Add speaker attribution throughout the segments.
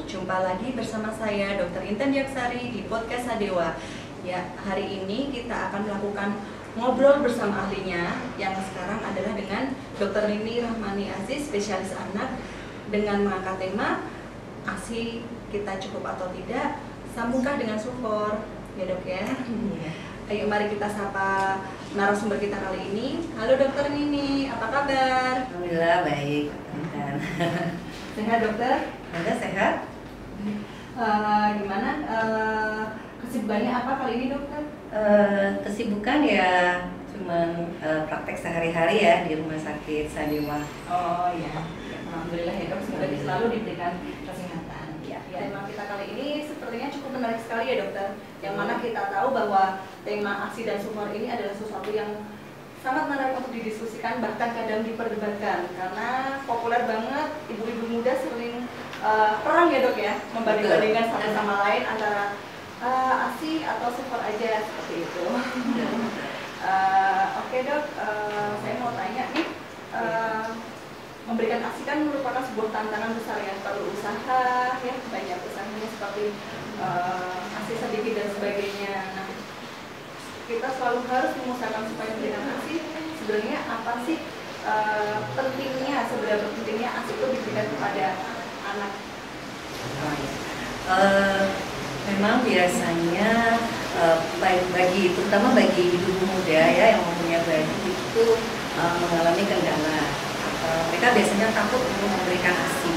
Speaker 1: Jumpa lagi bersama saya Dr. Intan Diaksari di podcast Sadewa. Ya, hari ini kita akan melakukan ngobrol bersama ahlinya yang sekarang adalah dengan Dr. Nini Rahmani Aziz, spesialis anak, dengan mengangkat tema ASI kita cukup atau tidak, sambungkah dengan SUFOR, ya dok ya. Ayo mari kita sapa narasumber kita kali ini. Halo Dokter Nini, apa kabar?
Speaker 2: Alhamdulillah baik, Intan.
Speaker 1: Sehat dokter?
Speaker 2: Anda sehat?
Speaker 1: Gimana? Kesibukannya apa kali ini dokter?
Speaker 2: Kesibukan ya cuman praktek sehari-hari ya di rumah sakit Sadewa.
Speaker 1: Oh ya, alhamdulillah ya dok, semoga selalu diberikan kesehatan.
Speaker 2: Ya.
Speaker 1: Tema kita kali ini sepertinya cukup menarik sekali ya dokter. Yang mana kita tahu bahwa tema ASI dan SUFOR ini adalah sesuatu yang sangat menarik untuk didiskusikan, bahkan kadang diperdebatkan karena populer banget, ibu-ibu muda sering perang ya dok ya, membanding-bandingkan satu sama lain antara ASI atau SUFOR aja seperti itu. Oke dok, saya mau tanya nih, memberikan ASI kan merupakan sebuah tantangan besar ya, perlu usaha ya, banyak usahanya seperti ASI sedikit dan sebagainya. Nah, kita selalu harus mengusahakan supaya memberikan ASI. Sebenarnya apa sih pentingnya, seberapa pentingnya ASI itu diberikan kepada anak?
Speaker 2: Memang biasanya terutama bagi ibu muda ya yang mempunyai bayi itu mengalami kendala. Mereka biasanya takut untuk memberikan ASI.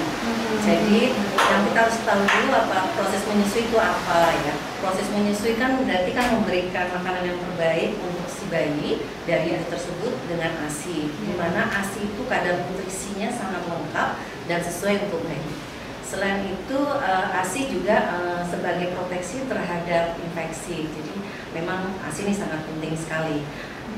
Speaker 2: Jadi yang kita harus tahu dulu apa proses menyusui itu apa ya. Proses menyusui kan berarti kan memberikan makanan yang terbaik untuk si bayi dari ibu tersebut dengan ASI. Di mana ASI itu kadar nutrisinya sangat lengkap dan sesuai untuk bayi. Selain itu ASI juga sebagai proteksi terhadap infeksi. Jadi memang ASI ini sangat penting sekali.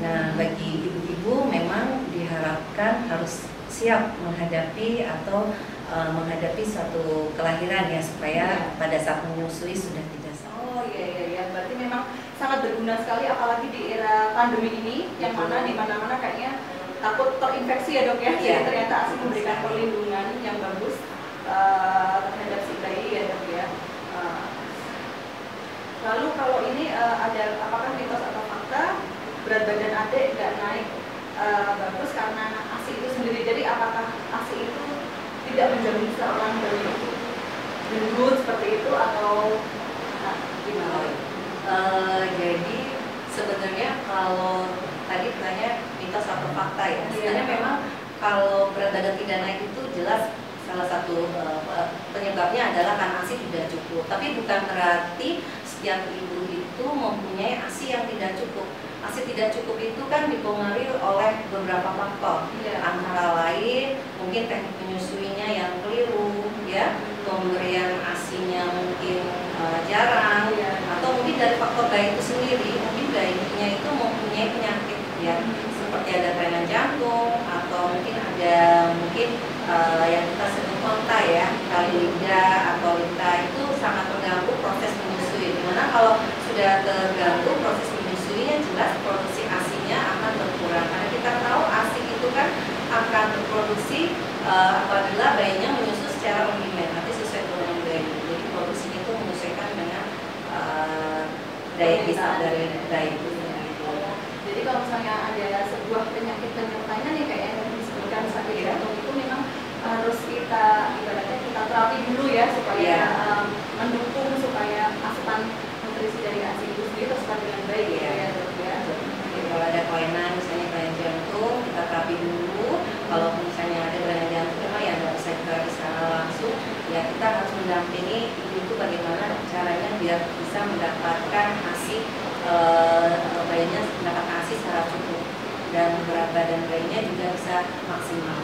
Speaker 2: Nah, bagi ibu-ibu memang diharapkan harus siap menghadapi atau menghadapi suatu kelahiran ya, supaya pada saat menyusui sudah tidak sakit.
Speaker 1: Oh iya, berarti memang sangat berguna sekali apalagi di era pandemi ini yang mana di mana-mana kayaknya takut terinfeksi ya dok ya. Jadi ternyata ASI memberikan perlindungan yang bagus terhadap si bayi ya dok ya. Lalu kalau ini ada apakah mitos atau fakta berat badan adik nggak naik bagus karena ASI itu sendiri? Jadi apakah ASI itu tidak menjamin seorang bayi itu gendut seperti itu atau gimana?
Speaker 2: Jadi sebenarnya kalau tadi tanya mitos atau fakta ya, sebenarnya memang kalau berat badan tidak naik itu jelas salah satu penyebabnya adalah karena ASI tidak cukup. Tapi bukan berarti setiap ibu itu mempunyai ASI yang tidak cukup. ASI tidak cukup itu kan dipengaruhi oleh beberapa faktor, antara lain mungkin teknik menyusuinya yang keliru, ya, pemberian ASI-nya mungkin jarang, atau mungkin dari faktor bayi itu sendiri, mungkin bayinya itu mempunyai penyakit, ya, seperti ada kelainan jantung atau mungkin ada yang kita sebut konta ya, kalilinda atau linta itu sangat terganggu proses menyusui. Dimana kalau sudah terganggu proses menyusuinya jelas produksi ASI-nya akan berkurang. Karena kita tahu ASI itu kan akan berproduksi apabila bayinya menyusu secara on demand, nanti sesuai dengan bayi. Jadi produksinya itu menyesuaikan dengan daya bisa dari bayi itu.
Speaker 1: Jadi kalau misalnya ada sebuah penyakit penyertanya nih kayak yang disebutkan sakit jantung itu memang harus kita ibaratnya kita terapi dulu ya supaya mendukung supaya asupan nutrisi dari ASI itu sendiri terserap dengan baik ya dok ya.
Speaker 2: Jadi kalau ada kelainan misalnya kelainan jantung kita terapi dulu. Kalau misalnya ada kelainan jantung memang ya nggak bisa diterapi secara langsung, ya kita harus mendampingi itu bagaimana caranya biar bisa mendapatkan ASI bayinya mendapatkan ASI secara cukup dan berat badan bayinya juga bisa maksimal.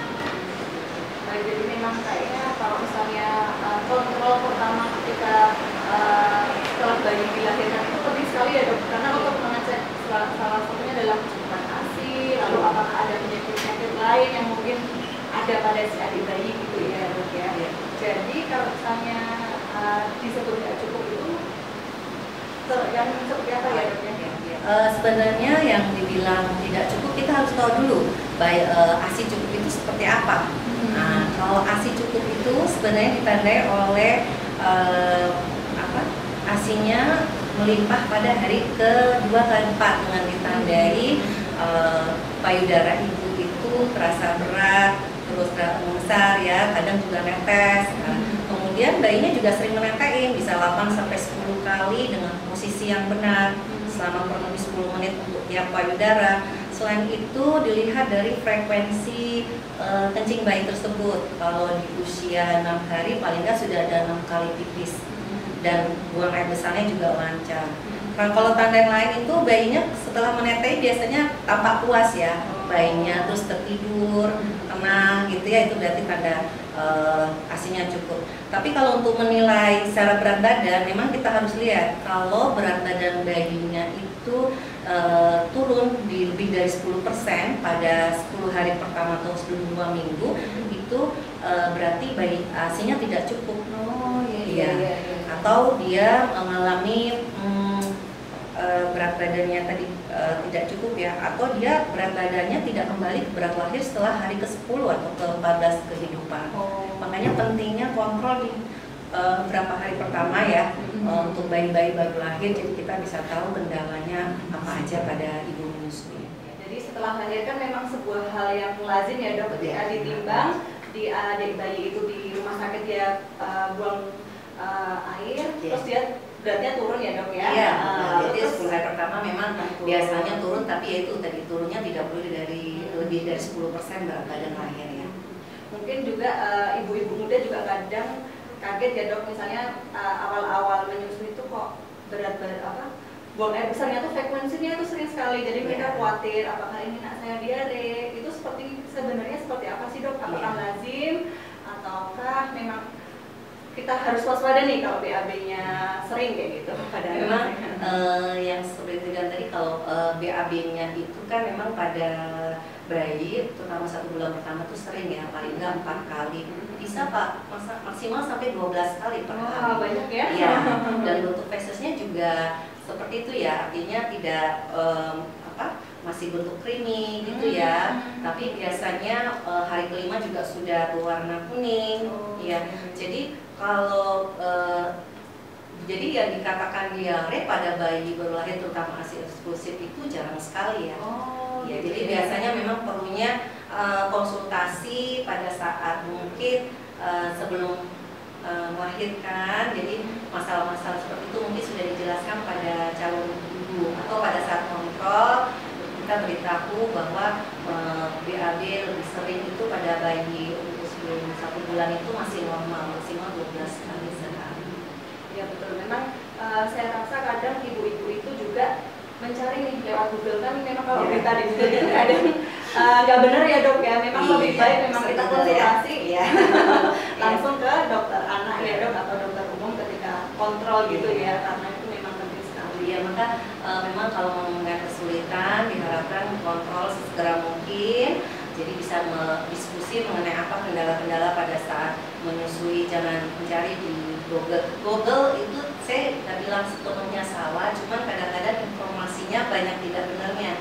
Speaker 1: Nah, jadi memang kayaknya kalau misalnya kontrol pertama ketika setelah bayi dilahirkan itu penting sekali ya dok, karena untuk mengecek salah satunya adalah kecukupan ASI, lalu apakah ada penyakit lain yang mungkin ada pada si adik bayi gitu ya dok ya. Jadi kalau misalnya disebut tidak cukup itu yang seperti apa ya dok ya?
Speaker 2: Sebenarnya yang dibilang tidak cukup kita harus tahu dulu ASI cukup itu seperti apa. Nah, Kalau ASI cukup itu sebenarnya ditandai oleh ASINya melimpah pada hari kedua keempat dengan ditandai payudara ibu itu terasa berat, terus besar ya, kadang juga netes. Kemudian bayinya juga sering menetein, bisa 8-10 kali dengan posisi yang benar selama kurang lebih 10 menit untuk tiap payudara. Selain itu dilihat dari frekuensi kencing bayi tersebut. Kalau di usia 6 hari paling nggak sudah ada 6 kali pipis dan buang air besarnya juga lancar. Nah, kalau tanda yang lain itu bayinya setelah menetes biasanya tampak puas ya bayinya, terus tertidur, tenang gitu ya, itu berarti tanda ASINya cukup. Tapi kalau untuk menilai secara berat badan, memang kita harus lihat kalau berat badan bayinya itu turun di lebih dari 10% pada 10 hari pertama atau sebelum 2 minggu, itu berarti bayi ASINya tidak cukup. Iya. Atau dia mengalami berat badannya tadi tidak cukup ya, atau dia berat badannya tidak kembali ke berat lahir setelah hari ke-10 atau ke-14 kehidupan. Makanya pentingnya kontrol di beberapa hari pertama ya untuk bayi-bayi baru lahir, jadi kita bisa tahu kendalanya apa aja pada ibu menyusui.
Speaker 1: Jadi setelah melahirkan memang sebuah hal yang lazim ya dok, ketika ditimbang di adik bayi itu di rumah sakit dia buang air, terus dia beratnya turun ya dok ya?
Speaker 2: Iya, jadi 10 hari pertama memang biasanya turun, tapi ya itu tadi turunnya tidak boleh dari lebih dari 10% berat badan lahir ya.
Speaker 1: Mungkin juga ibu-ibu muda juga kadang kaget ya dok, misalnya awal-awal menyusui itu kok berat buang air besarnya tuh frekuensinya itu sering sekali, jadi mereka khawatir apakah ini anak saya diare. Itu sebenarnya seperti apa sih dok? Apakah lazim ataukah memang kita harus waspada nih kalau BAB-nya sering kayak gitu pada
Speaker 2: memang yang seperti yang tadi, kalau BAB-nya itu kan memang pada bayi terutama 1 bulan pertama tuh sering ya, paling nggak 4 kali, bisa Pak maksimal sampai 12 kali per hari.
Speaker 1: Banyak ya?
Speaker 2: Iya, dan bentuk fesesnya juga seperti itu ya, artinya tidak masih bentuk creamy gitu ya, tapi biasanya hari kelima juga sudah berwarna kuning ya. Jadi kalau jadi yang dikatakan diare pada bayi baru lahir terutama ASI eksklusif itu jarang sekali ya. Ya, jadi biasanya memang perlunya konsultasi pada saat mungkin sebelum melahirkan. Jadi masalah-masalah seperti itu mungkin sudah dijelaskan pada calon ibu, atau pada saat kontrol kita beritahu bahwa BAB lebih sering itu pada bayi umur sebelum 1 bulan itu masih normal, maksimal 12 kali sehari.
Speaker 1: Ya betul, memang saya rasa kadang ibu-ibu itu juga mencari nih lewat Google, kan memang kalau kita di Google itu kadang nggak benar ya dok ya, memang lebih baik memang kita konsultasi langsung ke dokter anak ya dok, atau dokter umum ketika kontrol gitu ya, karena itu memang penting sekali.
Speaker 2: Ya, maka memang kalau mengalami kesulitan diharapkan kontrol sesegera mungkin, jadi bisa diskusi mengenai apa kendala-kendala pada saat menyusui. Jangan mencari di Google itu saya nggak bilang sepenuhnya salah, cuman kadang-kadang informasinya banyak tidak benarnya.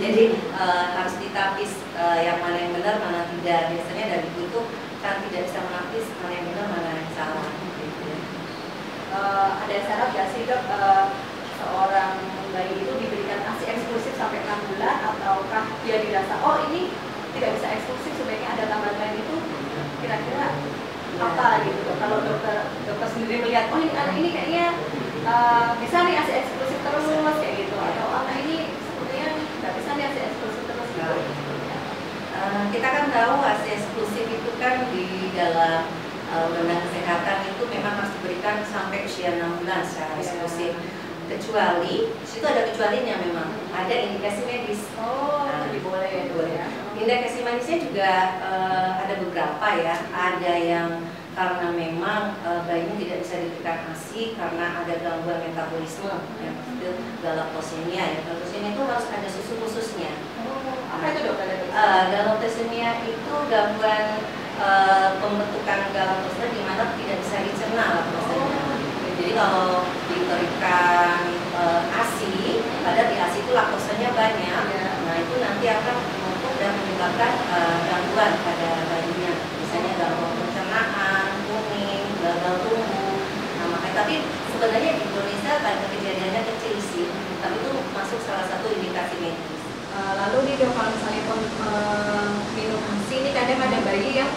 Speaker 2: Jadi harus ditapis yang mana yang benar, mana tidak. Biasanya dari itu kan tidak bisa menapis mana yang benar, mana yang salah.
Speaker 1: Ada syarat nggak sih dok, seorang bayi itu diberikan ASI eksklusif sampai 6 bulan, ataukah dia dirasa oh ini tidak bisa eksklusif, sebaiknya ada tambahan lain, itu kira-kira apa gitu dok? Kalau dokter sendiri melihat oh ini anak ini kayaknya bisa nih ASI eksklusif terus kayak gitu, atau anak ini sepertinya nggak bisa nih ASI eksklusif terus gitu.
Speaker 2: Kita kan tahu ASI eksklusif itu kan di dalam undang-undang kesehatan itu memang harus diberikan sampai usia 6 bulan secara eksklusif. Kecuali, itu ada kecualinya, memang ada indikasi medis.
Speaker 1: Lebih boleh ya dok ya.
Speaker 2: Indikasi medisnya juga ada beberapa ya. Ada yang karena memang bayinya tidak bisa diberikan ASI karena ada gangguan metabolisme, yang itu galaktosemia ya. Galaktosemia itu harus ada susu khususnya.
Speaker 1: Apa itu dok?
Speaker 2: Galaktosemia itu gangguan pembentukan galaktose di mana tidak bisa dicerna laktosanya. Jadi kalau diberikan ASI, pada di ASI itu laktosanya banyak, nah itu nanti akan menumpuk dan menyebabkan gangguan pada bayinya, bisa misalnya gangguan pencernaan, kuning, gagal tumbuh. Nah, makanya tapi sebenarnya di Indonesia banyak kejadiannya kecil sih, tapi itu masuk salah satu indikasi medis.
Speaker 1: Lalu nih dok, kalau misalnya minum ASI ini kadang ada bayi yang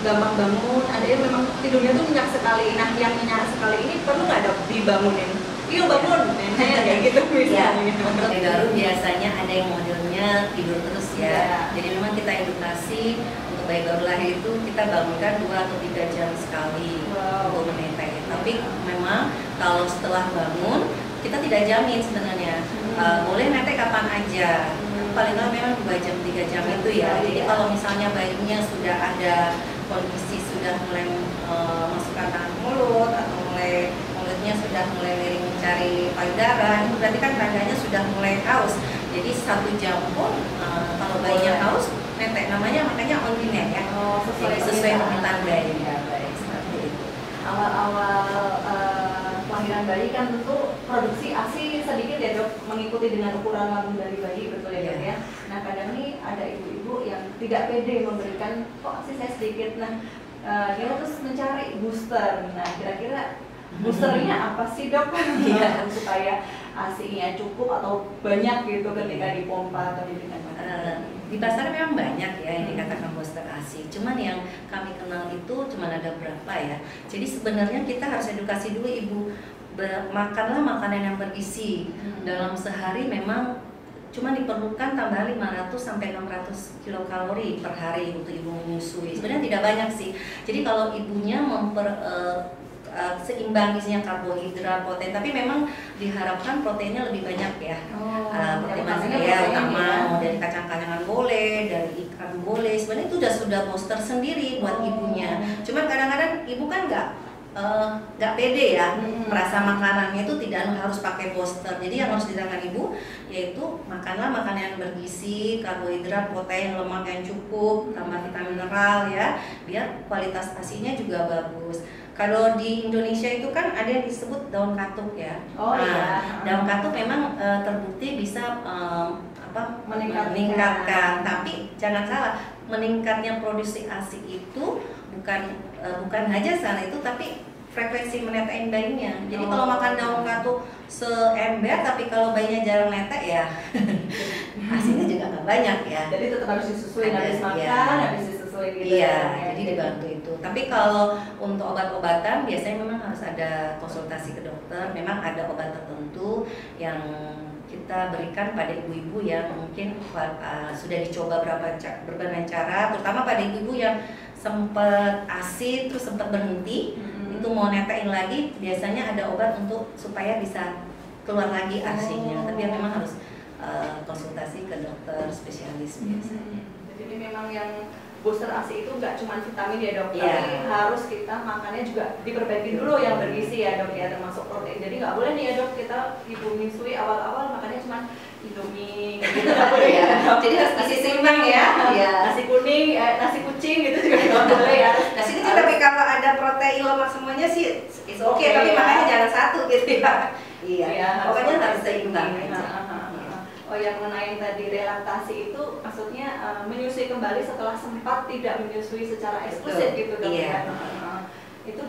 Speaker 1: gampang bangun, ada yang memang tidurnya tuh nyenyak sekali. Nah, yang nyenyak sekali ini perlu nggak dok dibangunin? Iya bangun, nenek kayak gitu misalnya.
Speaker 2: Untuk baru biasanya ada yang modelnya tidur terus ya. Jadi memang kita edukasi untuk bayi baru lahir itu kita bangunkan 2 atau 3 jam sekali untuk menetek. Tapi memang kalau setelah bangun kita tidak jamin sebenarnya. Boleh netek kapan aja. Paling lama memang 2 jam 3 jam itu ya. Jadi kalau misalnya bayinya sudah ada kondisi sudah mulai masukkan tangan ke mulut atau mulutnya sudah mulai miring mencari payudara, itu berarti kan tandanya sudah mulai haus. Jadi 1 jam pun kalau bayinya haus netek, namanya makanya on demand ya. Sesuai permintaan bayi.
Speaker 1: Awal-awal kelahiran bayi kan tentu produksi ASI sedikit ya dok, mengikuti dengan ukuran lambung dari bayi, betul ya dok ya. Nah kadang nih ada ibu-ibu yang tidak pede memberikan kok ASI saya sedikit. Nah dia terus mencari booster. Nah kira-kira boosternya apa sih dok? Supaya ASI-nya cukup atau banyak gitu ketika dipompa atau diberikan makanan.
Speaker 2: Di pasar memang banyak ya yang dikatakan booster ASI. Cuman yang kami kenal itu cuma ada berapa ya. Jadi sebenarnya kita harus edukasi dulu ibu, makanlah makanan yang bergizi. Dalam sehari memang cuma diperlukan tambahan 500 sampai 600 kilokalori per hari untuk ibu menyusui. Sebenarnya tidak banyak sih. Jadi kalau ibunya seimbang isinya karbohidrat, protein, tapi memang diharapkan proteinnya lebih banyak ya. Protein ya utama, mau dari kacang-kacangan boleh, dari ikan boleh. Sebenarnya itu sudah booster sendiri buat ibunya. Cuman kadang-kadang ibu kan nggak pede ya, merasa makanannya itu tidak harus pakai booster. Jadi yang harus dilakukan ibu yaitu makanlah makanan yang bergizi, karbohidrat, protein, lemak yang cukup, tambah vitamin mineral ya, biar kualitas ASI-nya juga bagus. Kalau di Indonesia itu kan ada yang disebut daun katuk ya. Daun katuk memang terbukti bisa meningkatkan. Tapi jangan salah, meningkatnya produksi ASI itu bukan hanya salah itu, tapi frekuensi menetekin bayinya. Jadi kalau makan daun katuk seember, tapi kalau bayinya jarang netek ya ASI-nya juga nggak banyak ya.
Speaker 1: Jadi tetap harus disusuin, habis makan, habis disusuin gitu.
Speaker 2: Iya, jadi dibantu itu. Tapi kalau untuk obat-obatan biasanya memang harus ada konsultasi ke dokter. Memang ada obat tertentu yang kita berikan pada ibu-ibu yang mungkin sudah dicoba berbagai cara, terutama pada ibu-ibu yang sempat ASI terus sempat berhenti, itu mau netein lagi, biasanya ada obat untuk supaya bisa keluar lagi ASI-nya. Tapi yang memang harus konsultasi ke dokter spesialis biasanya.
Speaker 1: Jadi memang yang booster ASI itu nggak cuma vitamin ya dok, tapi harus kita makannya juga diperbaiki dulu yang bergizi ya dok ya, termasuk protein. Jadi nggak boleh nih ya dok kita ibu menyusui awal-awal makannya cuma Indomie gitu, nggak boleh ya.
Speaker 2: Jadi harus gizi seimbang ya.
Speaker 1: Nasi kuning, nasi kucing gitu juga nggak boleh ya.
Speaker 2: Nasi kucing tapi kalau ada protein lemak semuanya sih oke, tapi makanya jangan satu gitu ya. Iya, pokoknya harus seimbang aja.
Speaker 1: Oh yang mengenai tadi relaktasi itu maksudnya menyusui kembali setelah sempat tidak menyusui secara eksklusif gitu dok ya. Itu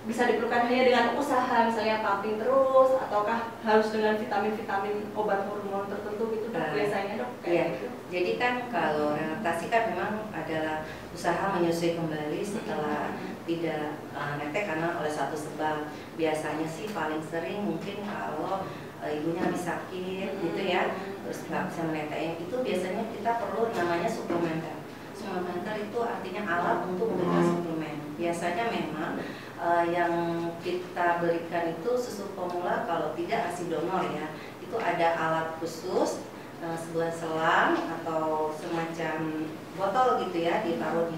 Speaker 1: bisa diperlukan hanya dengan usaha misalnya pumping terus, ataukah harus dengan vitamin-vitamin obat hormon tertentu gitu dok biasanya dok?
Speaker 2: Gitu. Jadi kan kalau relaktasi kan memang adalah usaha menyusui kembali setelah tidak netek karena oleh satu sebab. Biasanya sih paling sering mungkin kalau ibunya habis sakit gitu ya, terus nggak bisa menetek, itu biasanya kita perlu namanya suplementer. Suplementer itu artinya alat untuk memberikan suplemen. Biasanya memang yang kita berikan itu susu formula, kalau tidak ASI donor ya, itu ada alat khusus, sebuah selang atau semacam botol gitu ya, ditaruh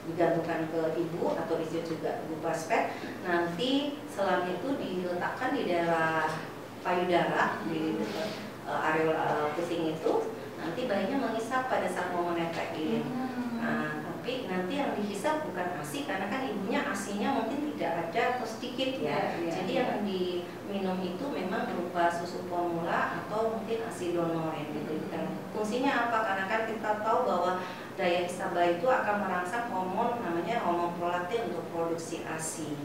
Speaker 2: digantungkan ke ibu atau di juga berupa spek. Nanti selang itu diletakkan di daerah payudara, di areola pusing itu. Nanti bayinya mengisap pada saat mau menetekin. Tapi Tapi nanti yang dihisap bukan ASI karena kan ibunya ASINya mungkin tidak ada atau sedikit ya. Jadi yang diminum itu memang berupa susu formula atau mungkin ASI donor yang diberikan. Fungsinya apa? Karena kan kita tahu bahwa daya hisap bayi itu akan merangsang hormon namanya hormon prolaktin untuk produksi ASI.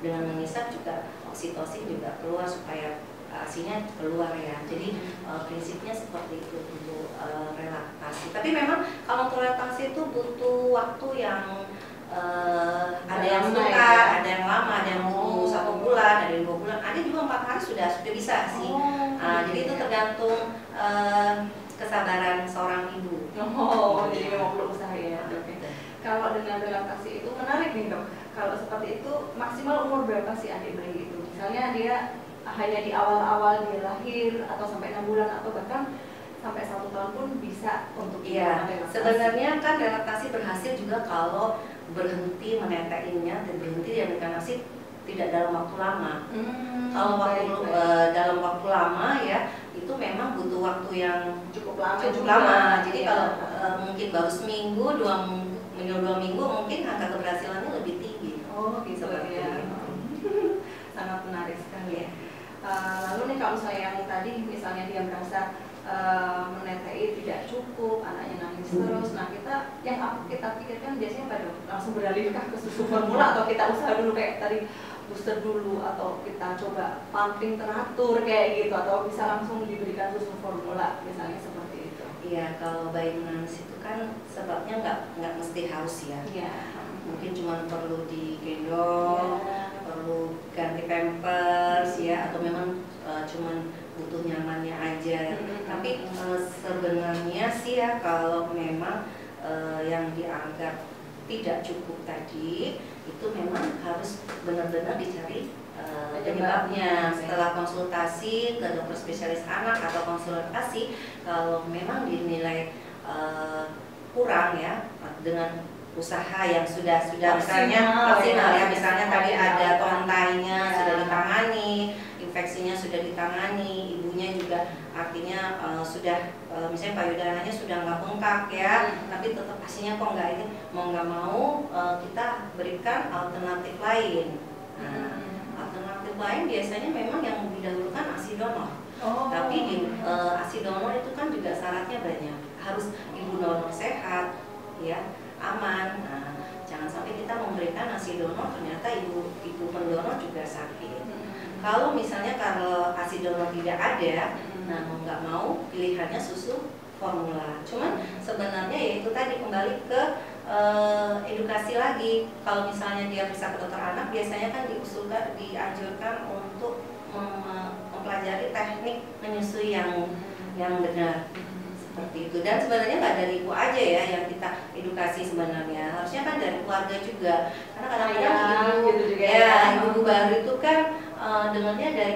Speaker 2: Dengan menghisap juga oksitosin juga keluar supaya ASINya keluar ya. Jadi prinsipnya seperti itu untuk relaktasi. Tapi memang kalau untuk relaktasi itu butuh waktu yang ada yang suka, ada yang lama, ada yang butuh 1 bulan, ada yang 2 bulan, ada juga 4 hari sudah bisa sih. Jadi itu tergantung kesabaran seorang ibu.
Speaker 1: Jadi memang perlu usaha ya. Kalau dengan relaksasi itu menarik nih dok. Kalau seperti itu maksimal umur berapa sih adik bayi itu? Misalnya dia hanya di awal-awal dia lahir atau sampai 6 bulan atau bahkan sampai 1 tahun pun bisa untuk
Speaker 2: relaksasi. Sebenarnya kan relaksasi berhasil juga kalau berhenti menetekinnya dan berhenti dia memberikan ASI tidak dalam waktu lama. Kalau dalam waktu lama ya itu memang butuh waktu yang cukup lama. Jadi kalau mungkin baru seminggu, 2 minggu mungkin angka keberhasilannya lebih tinggi.
Speaker 1: Gitu ya. Sangat menarik sekali ya. Lalu nih kalau saya yang tadi misalnya dia merasa menetei tidak cukup, anaknya nangis terus, nah kita pikirkan biasanya apa dok? Langsung beralihkah ke susu formula atau kita usaha dulu kayak tadi booster dulu atau kita coba pumping teratur kayak gitu atau bisa langsung diberikan susu formula misalnya seperti itu?
Speaker 2: Iya, kalau bayi menangis itu kan sebabnya nggak mesti haus ya. Mungkin cuma perlu digendong, perlu ganti pampers ya, atau memang cuma butuh nyamannya aja. Tapi sebenarnya sih ya kalau memang yang dianggap tidak cukup tadi itu memang harus benar-benar dicari penyebabnya. Setelah konsultasi ke dokter spesialis anak atau konsultasi, kalau memang dinilai kurang ya dengan usaha yang sudah misalnya maksimal ya, misalnya tadi ada tontainya sudah ditangani, infeksinya sudah ditangani, ibunya juga artinya sudah misalnya payudaranya sudah nggak bengkak ya, tapi tetap ASINya kok nggak ini, mau nggak mau kita berikan alternatif lain. Alternatif lain biasanya memang yang didahulukan ASI donor. Tapi di ASI donor itu kan juga syaratnya banyak, harus ibu donor sehat ya, aman. Jangan sampai kita memberikan ASI donor ternyata ibu pendonor juga sakit. Kalau misalnya kalau ASI donor tidak ada, nah mau nggak mau pilihannya susu formula. Cuman sebenarnya ya itu tadi kembali ke edukasi lagi. Kalau misalnya dia bisa ke dokter anak, biasanya kan dianjurkan untuk mempelajari teknik menyusui yang benar. Seperti itu. Dan sebenarnya nggak dari ibu aja ya yang kita edukasi sebenarnya, harusnya kan dari keluarga juga, karena kadang-kadang ibu baru itu kan dengarnya dari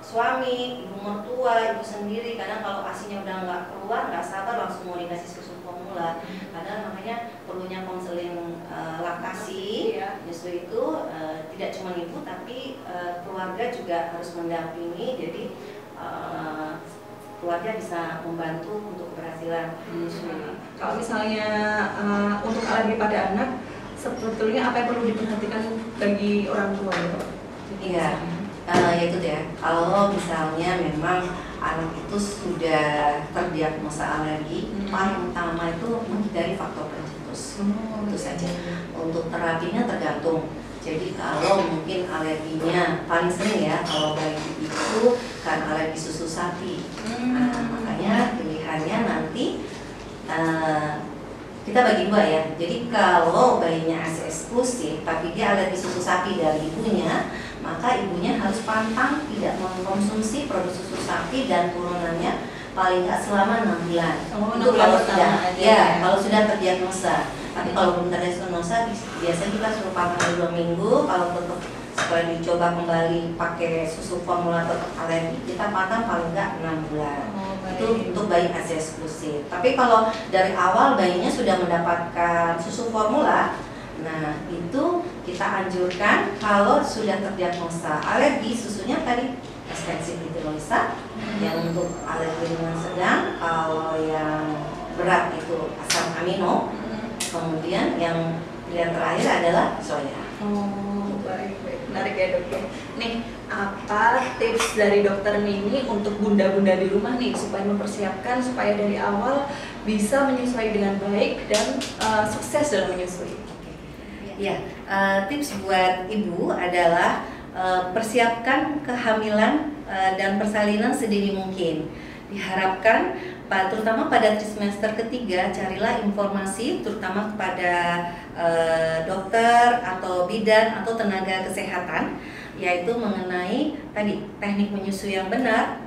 Speaker 2: suami, ibu mertua, ibu sendiri. Kadang kalau ASINya udah nggak keluar, nggak sabar langsung mau dikasih susu formula. Padahal namanya perlunya konseling laktasi, justru itu tidak cuma ibu tapi keluarga juga harus mendampingi. Jadi keluarga bisa membantu untuk keberhasilan.
Speaker 1: Kalau misalnya untuk alergi pada anak, sebetulnya apa yang perlu diperhatikan bagi orang tua ya Pak?
Speaker 2: Iya, ya itu ya. Kalau misalnya memang anak itu sudah terdiagnosa alergi, paling utama itu menghindari faktor pencetus. Itu saja. Untuk terapinya tergantung. Jadi kalau mungkin alerginya paling sering ya kalau bayi itu kan alergi susu sapi. Nah, makanya pilihannya nanti kita bagi dua ya. Jadi kalau bayinya ASI eksklusif tapi dia alergi susu sapi dari ibunya, maka ibunya harus pantang tidak mengkonsumsi produk susu sapi dan turunannya paling nggak selama 6 bulan. Itu kalau sudah kalau sudah terdiagnosa. Tapi kalau belum terdiagnosa biasanya kita suruh pantang 2 minggu. Kalau tetap supaya dicoba kembali pakai susu formula tetap alergi, kita pantang paling nggak 6 bulan. Itu untuk bayi ASI eksklusif. Tapi kalau dari awal bayinya sudah mendapatkan susu formula, nah itu kita anjurkan kalau sudah terdiagnosa alergi susunya tadi ekstensif hidrolisa yang untuk alergi ringan sedang, kalau yang berat itu asam amino kemudian yang terakhir adalah soya.
Speaker 1: Oh, baik. Menarik ya dok ya. Nih, apa tips dari dokter Nini untuk bunda-bunda di rumah nih supaya mempersiapkan supaya dari awal bisa menyusui dengan baik dan sukses dalam menyusui?
Speaker 2: Ya, tips buat ibu adalah persiapkan kehamilan dan persalinan sedini mungkin. Diharapkan terutama pada trimester ketiga, carilah informasi terutama kepada dokter atau bidan atau tenaga kesehatan, yaitu mengenai tadi teknik menyusui yang benar,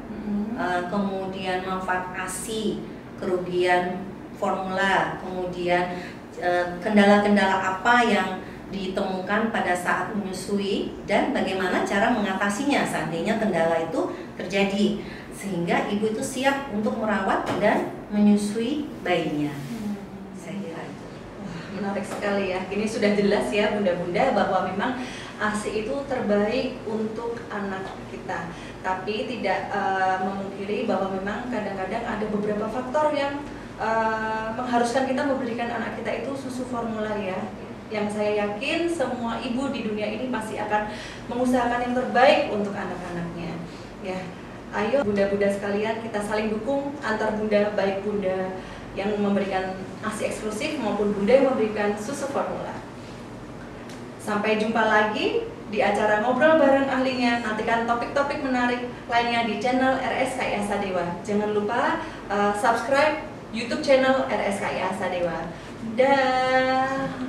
Speaker 2: kemudian manfaat ASI, kerugian formula, kemudian kendala-kendala apa yang ditemukan pada saat menyusui dan bagaimana cara mengatasinya seandainya kendala itu terjadi, sehingga ibu itu siap untuk merawat dan menyusui bayinya. Saya kira itu.
Speaker 1: Wah, menarik sekali ya. Ini sudah jelas ya bunda-bunda bahwa memang ASI itu terbaik untuk anak kita. Tapi tidak memungkiri bahwa memang kadang-kadang ada beberapa faktor yang mengharuskan kita memberikan anak kita itu susu formula ya. Yang saya yakin semua ibu di dunia ini pasti akan mengusahakan yang terbaik untuk anak-anaknya. Ya, ayo bunda-bunda sekalian kita saling dukung antar bunda, baik bunda yang memberikan ASI eksklusif maupun bunda yang memberikan susu formula. Sampai jumpa lagi di acara Ngobrol Bareng Ahlinya. Nantikan topik-topik menarik lainnya di channel RSKI Asadewa. Jangan lupa subscribe YouTube channel RSKI Asadewa. Dah.